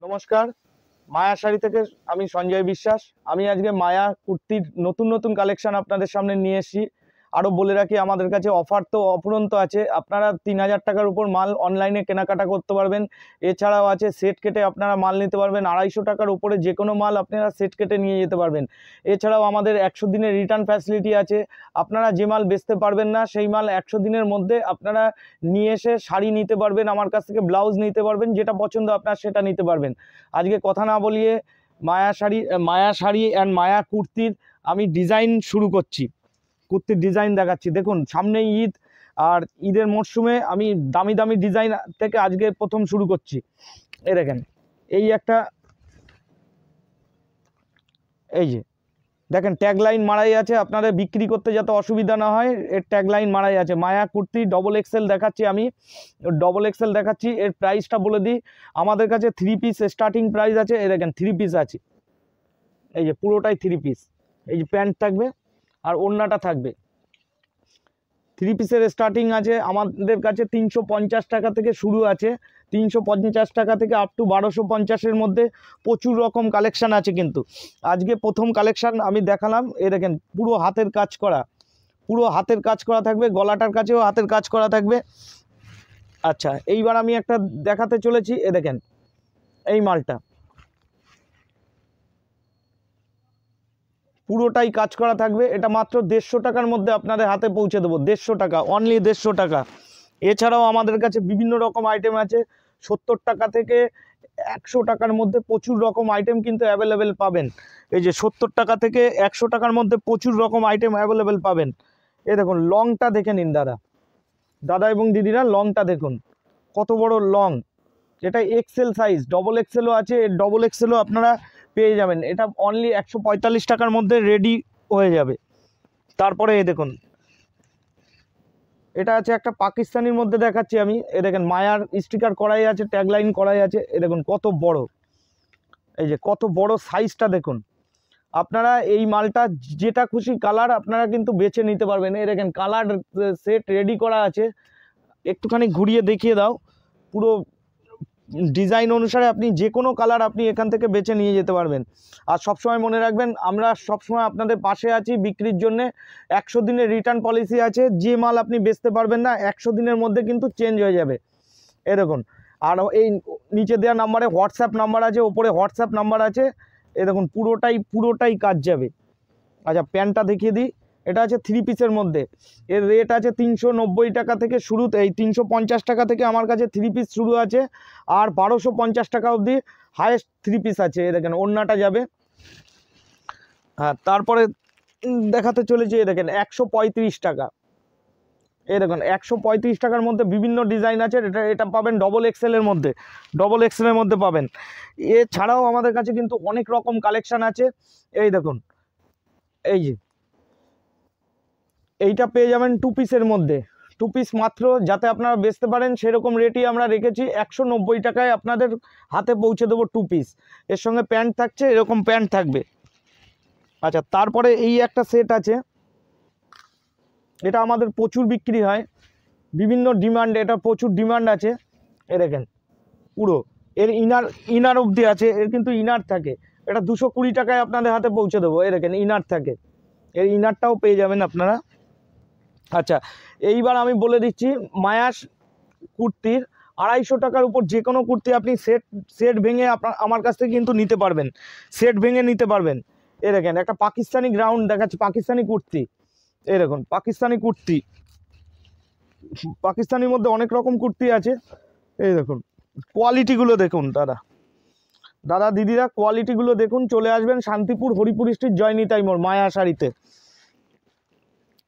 নমস্কার, মায়া শাড়ি থেকে আমি সঞ্জয় বিশ্বাস। আমি আজকে মায়া কুর্তির নতুন নতুন কালেকশন আপনাদের সামনে নিয়ে এসেছি। আরও বলে রাখি, আমাদের কাছে অফার তো অফুরন্ত আছে। আপনারা 3000 টাকার উপর মাল অনলাইনে কেনাকাটা করতে পারবেন। এছাড়াও আছে সেট কেটে আপনারা মাল নিতে পারবেন। 250 টাকার উপরে যে কোনো মাল আপনারা সেট কেটে নিয়ে যেতে পারবেন। এছাড়াও আমাদের 100 দিনের রিটার্ন ফ্যাসিলিটি আছে। আপনারা যে মাল বেচতে পারবেন না সেই মাল 100 দিনের মধ্যে আপনারা নিয়ে এসে শাড়ি নিতে পারবেন, আমার কাছ থেকে ব্লাউজ নিতে পারবেন, যেটা পছন্দ আপনার সেটা নিতে পারবেন। আজকে কথা না বলিয়ে মায়া শাড়ি অ্যান্ড মায়া কুর্তির আমি ডিজাইন শুরু করছি। কুর্তির ডিজাইন দেখাচ্ছি। দেখুন, সামনে ঈদ, আর ঈদের মরশুমে আমি দামি দামি ডিজাইন থেকে আজকে প্রথম শুরু করছি। এই দেখেন, এই একটা, এই যে দেখেন ট্যাগলাইন মারাই আছে, আপনাদের বিক্রি করতে যাতে অসুবিধা না হয় এর ট্যাগলাইন মারাই আছে। মায়া কুর্তি ডবল এক্সেল দেখাচ্ছি আমি, ডবল এক্সেল দেখাচ্ছি। এর প্রাইসটা বলে দিই, আমাদের কাছে 3 পিস স্টার্টিং প্রাইস আছে। এই দেখেন 3 পিস আছে, এই যে পুরোটাই 3 পিস। এই যে প্যান্ট থাকবে আর ওড়নাটা থাকবে। 3 পিসের স্টার্টিং আছে আমাদের কাছে 350 টাকা থেকে শুরু আছে। 350 টাকা থেকে আপ টু 1250-এর মধ্যে প্রচুর রকম কালেকশান আছে। কিন্তু আজকে প্রথম কালেকশান আমি দেখালাম। এ দেখেন পুরো হাতের কাজ করা, পুরো হাতের কাজ করা থাকবে, গলাটার কাছেও হাতের কাজ করা থাকবে। আচ্ছা, এইবার আমি একটা দেখাতে চলেছি। এ দেখেন এই মালটা পুরোটাই কাজ করা থাকবে। এটা মাত্র 150 টাকার মধ্যে আপনাদের হাতে পৌঁছে দেবো। 150 টাকা, অনলি 150 টাকা। এছাড়াও আমাদের কাছে বিভিন্ন রকম আইটেম আছে। 70 টাকা থেকে 100 টাকার মধ্যে প্রচুর রকম আইটেম কিন্তু অ্যাভেলেবেল পাবেন। এই যে 70 টাকা থেকে 100 টাকার মধ্যে প্রচুর রকম আইটেম অ্যাভেলেবেল পাবেন। এই দেখুন লংটা দেখে নিন দাদা এবং দিদিরা, লংটা দেখুন কত বড় লং। এটা এক্সেল সাইজ, ডবল এক্সেলও আছে। ডবল এক্সেলও আপনারা পেয়ে যাবেন। এটা অনলি 145 টাকার মধ্যে রেডি হয়ে যাবে। তারপরে এই দেখুন, এটা আছে একটা পাকিস্তানির মধ্যে দেখাচ্ছি আমি। এ দেখেন মায়ার স্টিকার করাই আছে, ট্যাগলাইন করাই আছে। এ দেখুন কত বড়, এই যে কত বড় সাইজটা দেখুন। আপনারা এই মালটা যেটা খুশি কালার আপনারা কিন্তু বেছে নিতে পারবেন। এই দেখেন কালার সেট রেডি করা আছে। একটুখানি ঘুরিয়ে দেখিয়ে দাও। পুরো ডিজাইন অনুসারে আপনি যে কোনো কালার আপনি এখান থেকে বেছে নিয়ে যেতে পারবেন। আর সবসময় মনে রাখবেন, আমরা সবসময় আপনাদের পাশে আছি বিক্রির জন্যে। 100 দিনের রিটার্ন পলিসি আছে। যে মাল আপনি বেচতে পারবেন না 100 দিনের মধ্যে কিন্তু চেঞ্জ হয়ে যাবে। এই দেখুন, আর এই নিচে দেওয়া নাম্বারে হোয়াটসঅ্যাপ নাম্বার আছে, ওপরে হোয়াটসঅ্যাপ নাম্বার আছে। এই দেখুন পুরোটাই কাজ যাবে। আচ্ছা, প্যান্টটা দেখিয়ে দিই। এটা আছে 3 পিসের মধ্যে। এর রেট আছে 390 টাকা থেকে শুরু। এই 350 টাকা থেকে আমার কাছে 3 পিস শুরু আছে, আর 1250 টাকা অবধি হায়েস্ট 3 পিস আছে। এই দেখেন ওড়নাটা যাবে। হ্যাঁ, তারপরে দেখাতে চলেছি। এই দেখেন 135 টাকা। এই দেখুন 135 টাকার মধ্যে বিভিন্ন ডিজাইন আছে। এটা পাবেন ডবল এক্সেলের মধ্যে, ডবল এক্সেলের মধ্যে পাবেন। এছাড়াও আমাদের কাছে কিন্তু অনেক রকম কালেকশান আছে। এই দেখুন, এই যে এইটা পেয়ে যাবেন 2 পিসের মধ্যে। 2 পিস মাত্র, যাতে আপনারা বেচতে পারেন সেরকম রেটই আমরা রেখেছি। 190 টাকায় আপনাদের হাতে পৌঁছে দেবো 2 পিস। এর সঙ্গে প্যান্ট থাকছে, এরকম প্যান্ট থাকবে। আচ্ছা, তারপরে এই একটা সেট আছে। এটা আমাদের প্রচুর বিক্রি হয়, বিভিন্ন ডিমান্ড, এটা প্রচুর ডিমান্ড আছে। এ দেখেন পুরো এর ইনার অবধি আছে। এর কিন্তু ইনার থাকে। এটা 220 টাকায় আপনাদের হাতে পৌঁছে দেবো। এই দেখেন ইনার থাকে, এর ইনারটাও পেয়ে যাবেন আপনারা। আচ্ছা, এইবার আমি বলে দিচ্ছি মায়া কুর্তির 250 টাকার উপর যে কোনো কুর্তি আপনি সেট ভেঙে আমার কাছ থেকে কিন্তু নিতে পারবেন। সেট ভেঙে নিতে পারবেন। এই দেখেন একটা পাকিস্তানি গ্রাউন্ড দেখাচ্ছি, পাকিস্তানি কুর্তি। এই দেখুন পাকিস্তানি কুর্তি, পাকিস্তানির মধ্যে অনেক রকম কুর্তি আছে। এই দেখুন কোয়ালিটিগুলো দেখুন দাদা দিদিরা, কোয়ালিটিগুলো দেখুন। চলে আসবেন শান্তিপুর হরিপুর স্ট্রিট, জয়নিতাই মোড়, মায়া শাড়িতে।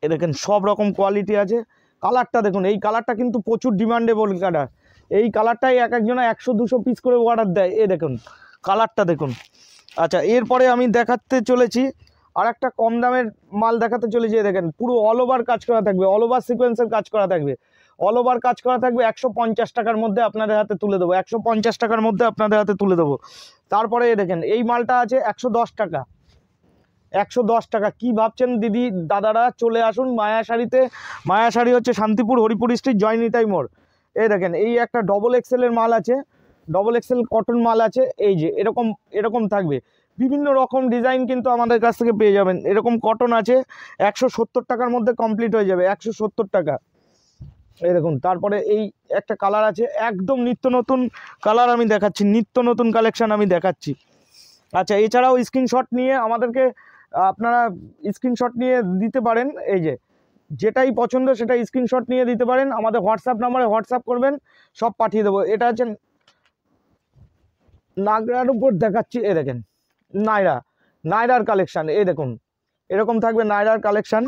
এ দেখেন সব রকম কোয়ালিটি আছে। কালারটা দেখুন, এই কালারটা কিন্তু প্রচুর ডিমান্ডেবল কালার। এই কালারটাই এক একজনা 100-200 পিস করে অর্ডার দেয়। এ দেখুন কালারটা দেখুন। আচ্ছা, এরপরে আমি দেখাতে চলেছি আর একটা কম দামের মাল দেখাতে চলেছি। দেখেন পুরো অল ওভার কাজ করা থাকবে, অল ওভার সিকোয়েন্সের কাজ করা থাকবে, অল ওভার কাজ করা থাকবে। 150 টাকার মধ্যে আপনাদের হাতে তুলে দেবো, 150 টাকার মধ্যে আপনাদের হাতে তুলে দেবো। তারপরে দেখেন এই মালটা আছে 110 টাকা। 110 টাকা। কি ভাবছেন দিদি দাদারা, চলে আসুন মায়া শাড়িতে। মায়া শাড়ি হচ্ছে শান্তিপুর হরিপুর স্ট্রিট, জয়নিতাই মোড়। এই দেখেন এই একটা ডবল এক্সেলের মাল আছে। ডবল এক্সেল কটন মাল আছে। এই যে এরকম এরকম থাকবে, বিভিন্ন রকম ডিজাইন কিন্তু আমাদের কাছ থেকে পেয়ে যাবেন। এরকম কটন আছে 170 টাকার মধ্যে কমপ্লিট হয়ে যাবে, 170 টাকা। এই দেখুন, তারপরে এই একটা কালার আছে, একদম নিত্য নতুন কালার আমি দেখাচ্ছি, নিত্য নতুন কালেকশন আমি দেখাচ্ছি। আচ্ছা, এছাড়াও স্ক্রিনশট নিয়ে আমাদেরকে আপনারা স্ক্রিনশট নিয়ে দিতে পারেন। এই যে যেটাই পছন্দ সেটা স্ক্রিনশট নিয়ে দিতে পারেন, আমাদের হোয়াটসঅ্যাপ নাম্বারে হোয়াটসঅ্যাপ করবেন, সব পাঠিয়ে দেবো। এটা হচ্ছে নাগরার উপর দেখাচ্ছি, এই দেখেন নায়রার কালেকশান, এই দেখুন এরকম থাকবে নায়রার কালেকশান।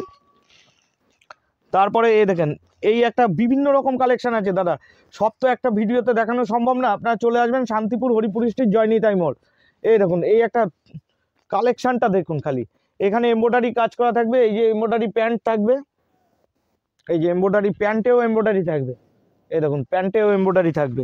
তারপরে এই দেখেন এই একটা বিভিন্ন রকম কালেকশান আছে দাদা, সব তো একটা ভিডিওতে দেখানো সম্ভব না। আপনারা চলে আসবেন শান্তিপুর হরিপুর স্ট্রিট জয়নিতাই মোড়। এই দেখুন এই একটা কালেকশানটা দেখুন, খালি এখানে এমব্রয়ডারি কাজ করা থাকবে। এই যে এমব্রয়ডারি প্যান্ট থাকবে, এই যে এমব্রয়ডারি প্যান্টেও এমব্রয়ডারি থাকবে, এই দেখুন প্যান্টেও এমব্রয়ডারি থাকবে।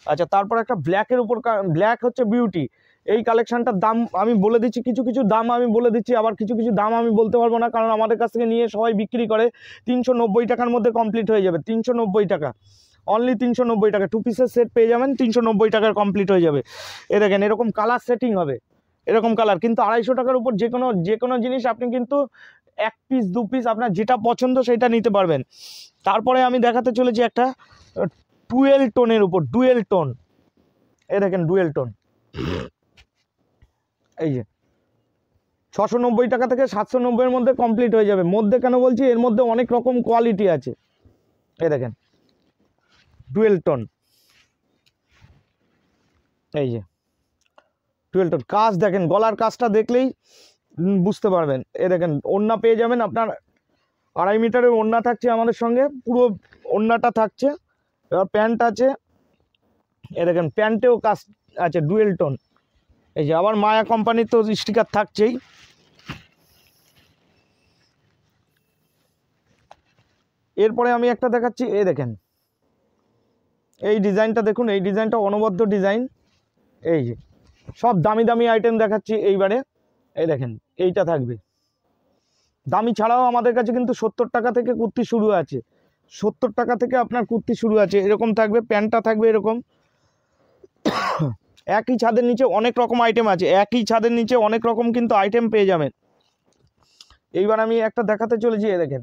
আচ্ছা, তারপর একটা ব্ল্যাকের উপর, ব্ল্যাক হচ্ছে বিউটি। এই কালেকশানটার দাম আমি বলে দিচ্ছি, কিছু কিছু দাম আমি বলে দিচ্ছি, আবার কিছু কিছু দাম আমি বলতে পারবো না, কারণ আমাদের কাছ থেকে নিয়ে সবাই বিক্রি করে। 390 টাকার মধ্যে কমপ্লিট হয়ে যাবে, 390 টাকা, অনলি 390 টাকা। 2 পিসের সেট পেয়ে যাবেন 390 টাকার কমপ্লিট হয়ে যাবে। এ দেখেন এরকম কালার সেটিং হবে, এরকম কালার কিন্তু 250 টাকার উপর যে কোনো জিনিস আপনি কিন্তু 1 পিস 2 পিস আপনার যেটা পছন্দ সেটা নিতে পারবেন। তারপরে আমি দেখাতে চলেছি একটা ডুয়েল টোনের উপর, ডুয়েল টোন। এই দেখেন ডুয়েল টোন, এই যে 690 টাকা থেকে 790-এর মধ্যে কমপ্লিট হয়ে যাবে। মধ্যে কেন বলছি, এর মধ্যে অনেক রকম কোয়ালিটি আছে। এই দেখেন ডুয়েল টোন, এই যে ডুয়েল টোন কাজ দেখেন, গলার কাজটা দেখলেই বুঝতে পারবেন। এই দেখেন ওড়না পেয়ে যাবেন আপনার, 2.5 মিটারের ওড়না থাকছে আমাদের সঙ্গে, পুরো ওড়নাটা থাকছে। এবার প্যান্ট আছে, এই দেখেন প্যান্টেও কাজ আছে ডুয়েল টোন। এই যে আবার মায়া কোম্পানির তো স্টিকার থাকছেই। এরপরে আমি একটা দেখাচ্ছি, এই দেখেন এই ডিজাইনটা দেখুন, এই ডিজাইনটা অনবদ্য ডিজাইন। এই যে সব দামি দামি আইটেম দেখাচ্ছি এইবারে। এই দেখেন এইটা থাকবে দামি, ছাড়াও আমাদের কাছে কিন্তু 70 টাকা থেকে কুর্তি শুরু আছে, 70 টাকা থেকে আপনার কুর্তি শুরু আছে। এরকম থাকবে, প্যান্টটা থাকবে এরকম। একই ছাদের নিচে অনেক রকম আইটেম আছে, একই ছাদের নিচে অনেক রকম কিন্তু আইটেম পেয়ে যাবেন। এইবার আমি একটা দেখাতে চলেছি, এই দেখেন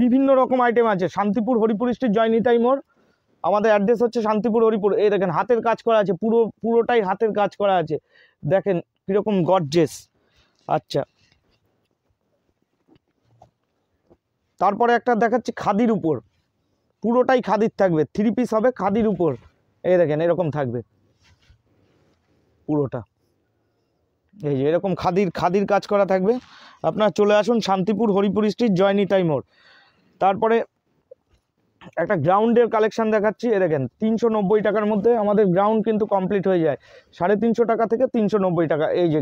বিভিন্ন রকম আইটেম আছে। শান্তিপুর হরিপুর স্ট্রিট জয়নিতাই মোড়, আমাদের অ্যাড্রেস হচ্ছে শান্তিপুর হরিপুর। এই দেখেন হাতের কাজ করা আছে, পুরোটাই হাতের কাজ করা আছে, দেখেন কীরকম গর্জেস। আচ্ছা, তারপরে একটা দেখাচ্ছি খাদির উপর, পুরোটাই খাদির থাকবে, 3 পিস হবে খাদির উপর। এই দেখেন এরকম থাকবে পুরোটা, এই যে এরকম খাদির কাজ করা থাকবে। আপনারা চলে আসুন শান্তিপুর হরিপুর স্ট্রিট জয়নিতাই মোড়। তারপরে একটা গ্রাউন্ডের কালেকশন দেখাচ্ছি, এ দেখেন 390 টাকার মধ্যে আমাদের গ্রাউন্ড কিন্তু কমপ্লিট হয়ে যায়, 350 টাকা থেকে 390 টাকা। এই যে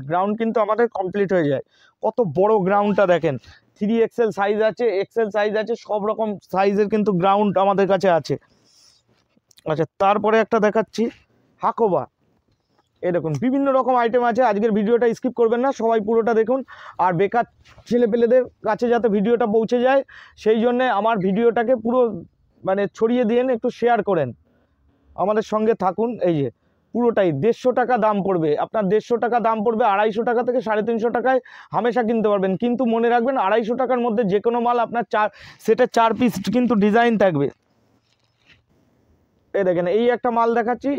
গ্রাউন্ড কিন্তু আমাদের কমপ্লিট হয়ে যায়। কত বড় গ্রাউন্ডটা দেখেন, 3XL সাইজ আছে, XL সাইজ আছে, সব রকম সাইজের কিন্তু গ্রাউন্ড আমাদের কাছে আছে। আচ্ছা, তারপরে একটা দেখাচ্ছি হাকোবা। এই দেখুন বিভিন্ন রকম আইটেম আছে। আজকের ভিডিওটা স্কিপ করবেন না, সবাই পুরোটা দেখুন। আর বেকার ছেলেপেলেদের কাছে যাতে ভিডিওটা পৌঁছে যায় সেই জন্যে আমার ভিডিওটাকে পুরো মানে ছড়িয়ে দিন, একটু শেয়ার করেন, আমাদের সঙ্গে থাকুন। এই যে পুরোটাই 150 টাকা দাম পড়বে আপনার, 150 টাকা দাম পড়বে। 250 টাকা থেকে 350 টাকায় হামেশা কিনতে পারবেন, কিন্তু মনে রাখবেন 250 টাকার মধ্যে যে কোনো মাল আপনার সেটা 4 পিস কিন্তু ডিজাইন থাকবে। এই দেখেন এই একটা মাল দেখাচ্ছি,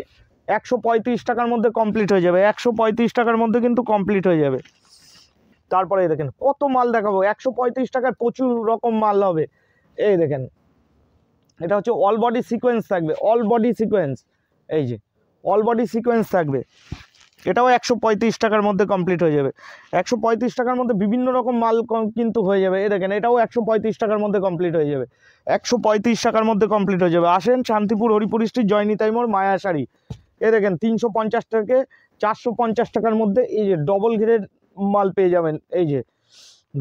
135 টাকার মধ্যে কমপ্লিট হয়ে যাবে, 135 টাকার মধ্যে কিন্তু কমপ্লিট হয়ে যাবে। তারপরে দেখেন কত মাল দেখাবো, 135 টাকায় প্রচুর রকম মাল হবে। এই দেখেন এটা হচ্ছে অল বডি সিকোয়েন্স থাকবে, অল বডি সিকোয়েন্স। এই যে অল বডি সিকোয়েন্স থাকবে, এটাও 135 টাকার মধ্যে কমপ্লিট হয়ে যাবে। 135 টাকার মধ্যে বিভিন্ন রকম মাল কিন্তু হয়ে যাবে। এই দেখেন এটাও 135 টাকার মধ্যে কমপ্লিট হয়ে যাবে, 135 টাকার মধ্যে কমপ্লিট হয়ে যাবে। আসেন শান্তিপুর হরিপুর স্ট্রিট জয়নিতাই মোড় মায়া শাড়ি। এই দেখেন 350 থেকে 450 টাকার মধ্যে এই যে ডবল ঘেরের মাল পেয়ে যাবেন, এই যে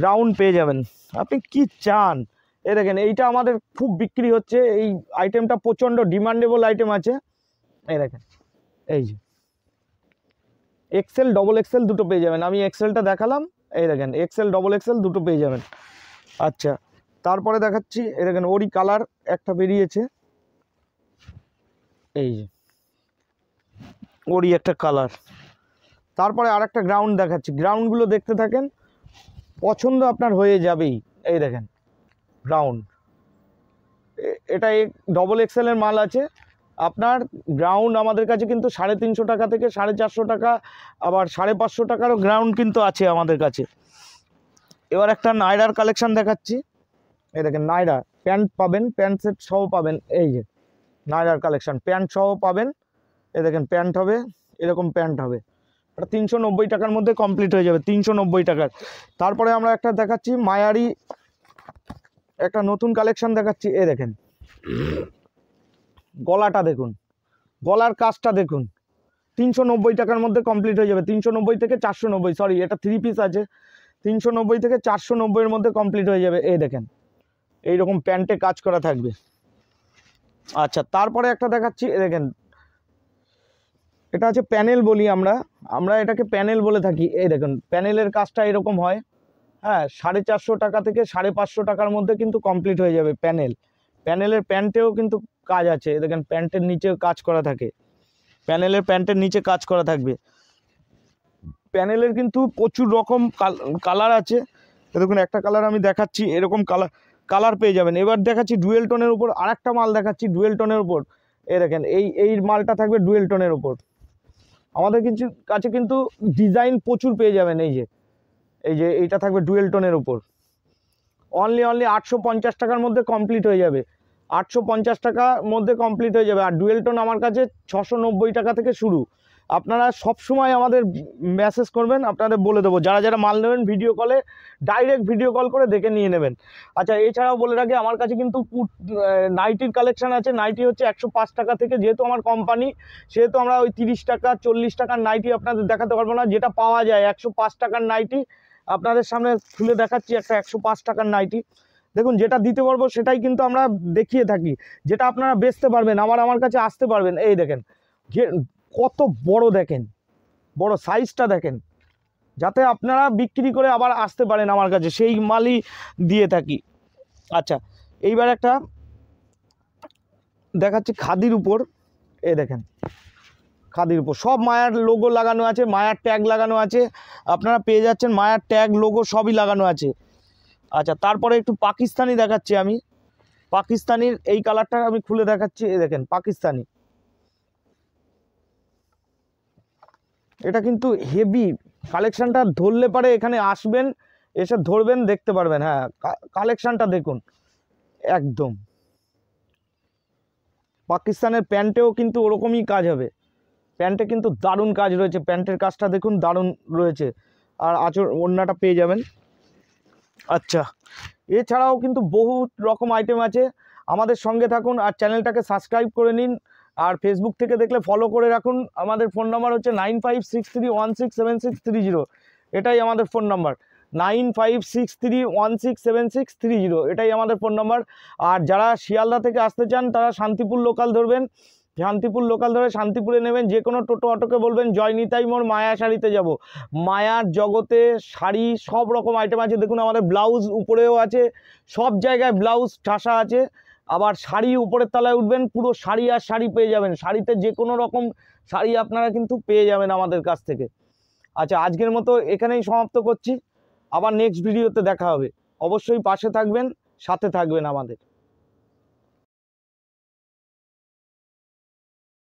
গ্রাউন্ড পেয়ে যাবেন, আপনি কি চান। এই দেখেন এইটা আমাদের খুব বিক্রি হচ্ছে, এই আইটেমটা প্রচণ্ড ডিমান্ডেবল আইটেম আছে। এই দেখেন এই যে XL ডবল XL দুটো পেয়ে যাবেন, আমি XLটা দেখালাম। এই দেখেন XL ডবল XL দুটো পেয়ে যাবেন। আচ্ছা, তারপরে দেখাচ্ছি, এই দেখেন ওরই কালার একটা বেরিয়েছে, এই যে ওরই একটা কালার। তারপরে আর একটা গ্রাউন্ড দেখাচ্ছি, গ্রাউন্ডগুলো দেখতে থাকেন, পছন্দ আপনার হয়ে যাবেই। এই দেখেন গ্রাউন্ড, এটা ডবল এক্সেলের মাল আছে আপনার। গ্রাউন্ড আমাদের কাছে কিন্তু 350 টাকা থেকে 450 টাকা, আবার 550 টাকারও গ্রাউন্ড কিন্তু আছে আমাদের কাছে। এবার একটা নায়রার কালেকশন দেখাচ্ছি। এই দেখেন নায়রা প্যান্ট পাবেন, প্যান্ট সেট সহ পাবেন। এই যে নায়রার কালেকশন প্যান্ট সহ পাবেন। এই দেখেন প্যান্ট হবে, এরকম প্যান্ট হবে, এটা 390 টাকার মধ্যে কমপ্লিট হয়ে যাবে, 390 টাকার। তারপরে আমরা একটা দেখাচ্ছি মায়ারি, একটা নতুন কালেকশন দেখাচ্ছি। এই দেখেন গলাটা দেখুন, গলার কাজটা দেখুন, 390 টাকার মধ্যে কমপ্লিট হয়ে যাবে। 390 থেকে 490, সরি এটা 3 পিস আছে, 390 থেকে 490 এর মধ্যে কমপ্লিট হয়ে যাবে। এই দেখেন এইরকম প্যান্টে কাজ করা থাকবে। আচ্ছা তারপরে একটা দেখাচ্ছি, দেখেন এটা আছে প্যানেল বলি আমরা এটাকে প্যানেল বলে থাকি। এই দেখুন প্যানেলের কাজটা এরকম হয়, হ্যাঁ 450 টাকা থেকে 550 টাকার মধ্যে কিন্তু কমপ্লিট হয়ে যাবে প্যানেল। প্যানেলের প্যান্টেও কিন্তু কাজ আছে, দেখেন প্যান্টের নিচেও কাজ করা থাকে, প্যানেলের প্যান্টের নিচে কাজ করা থাকবে। প্যানেলের কিন্তু প্রচুর রকম কালার আছে। দেখুন একটা কালার আমি দেখাচ্ছি, এরকম কালার পেয়ে যাবেন। এবার দেখাচ্ছি ডুয়েল টোনের উপর আরেকটা মাল দেখাচ্ছি, ডুয়েল টোনের উপর। এই দেখেন এই মালটা থাকবে ডুয়েল টোনের উপর। আমাদের কিছু কাছে কিন্তু ডিজাইন প্রচুর পেয়ে যাবেন। এই যে এইটা থাকবে ডুয়েল টোনের উপর, অনলি 850 টাকার মধ্যে কমপ্লিট হয়ে যাবে, 850 টাকার মধ্যে কমপ্লিট হয়ে যাবে। আর ডুয়েল টোন আমার কাছে 690 টাকা থেকে শুরু। আপনারা সব সময় আমাদের মেসেজ করবেন, আপনাদের বলে দেবো। যারা যারা মাল নেবেন ভিডিও কলে, ডাইরেক্ট ভিডিও কল করে দেখে নিয়ে নেবেন। আচ্ছা এছাড়াও বলে রাখি আমার কাছে কিন্তু নাইটির কালেকশান আছে। নাইটি হচ্ছে 105 টাকা থেকে, যেহেতু আমার কোম্পানি সেহেতু আমরা ওই 30 টাকা 40 টাকার নাইটি আপনাদের দেখাতে পারবো না। যেটা পাওয়া যায় 105 টাকার নাইটি আপনাদের সামনে খুলে দেখাচ্ছি, একটা 105 টাকার নাইটি। দেখুন যেটা দিতে পারবো সেটাই কিন্তু আমরা দেখিয়ে থাকি, যেটা আপনারা বেচতে পারবেন আমার কাছে আসতে পারবেন। এই দেখেন যে কত বড়, দেখেন বড় সাইজটা দেখেন, যাতে আপনারা বিক্রি করে আবার আসতে পারেন আমার কাছে, সেই মালই দিয়ে থাকি। আচ্ছা এইবার একটা দেখাচ্ছি খাদির উপর। এই দেখেন খাদির উপর সব মায়ার লোগো লাগানো আছে, মায়ার ট্যাগ লাগানো আছে, আপনারা পেয়ে যাচ্ছেন মায়ার ট্যাগ লোগো সবই লাগানো আছে। আচ্ছা তারপরে একটু পাকিস্তানি দেখাচ্ছি আমি। পাকিস্তানির এই কালারটা আমি খুলে দেখাচ্ছি। এই দেখেন পাকিস্তানি, এটা কিন্তু হেভি কালেকশানটা। ধরলে পারে এখানে আসবেন, এসে ধরবেন দেখতে পারবেন। হ্যাঁ কালেকশানটা দেখুন একদম। পাকিস্তানের প্যান্টেও কিন্তু ওরকমই কাজ হবে, প্যান্টে কিন্তু দারুণ কাজ রয়েছে, প্যান্টের কাজটা দেখুন দারুণ রয়েছে। আর আঁচল ওড়নাটা পেয়ে যাবেন। আচ্ছা এছাড়াও কিন্তু বহু রকম আইটেম আছে, আমাদের সঙ্গে থাকুন আর চ্যানেলটাকে সাবস্ক্রাইব করে নিন। আর ফেসবুক থেকে দেখলে ফলো করে রাখুন। আমাদের ফোন নাম্বার হচ্ছে 9563167630, এটাই আমাদের ফোন নাম্বার, 9563167630, এটাই আমাদের ফোন নাম্বার। আর যারা শিয়ালদা থেকে আসতে চান তারা শান্তিপুর লোকাল ধরবেন, শান্তিপুর লোকাল ধরে শান্তিপুরে নেবেন। যে কোনো টোটো অটোকে বলবেন জয় নিতাই মোড় মায়া শাড়িতে যাব। মায়ার জগতে শাড়ি সব রকম আইটেম আছে। দেখুন আমাদের ব্লাউজ উপরেও আছে, সব জায়গায় ব্লাউজ ঠাসা আছে। আবার শাড়ি উপরের তলায় উঠবেন, পুরো শাড়ি আর শাড়ি পেয়ে যাবেন। শাড়িতে যে কোনো রকম শাড়ি আপনারা কিন্তু পেয়ে যাবেন আমাদের কাছ থেকে। আচ্ছা আজকের মতো এখানেই সমাপ্ত করছি, আবার নেক্সট ভিডিওতে দেখা হবে। অবশ্যই পাশে থাকবেন, সাথে থাকবেন আমাদের।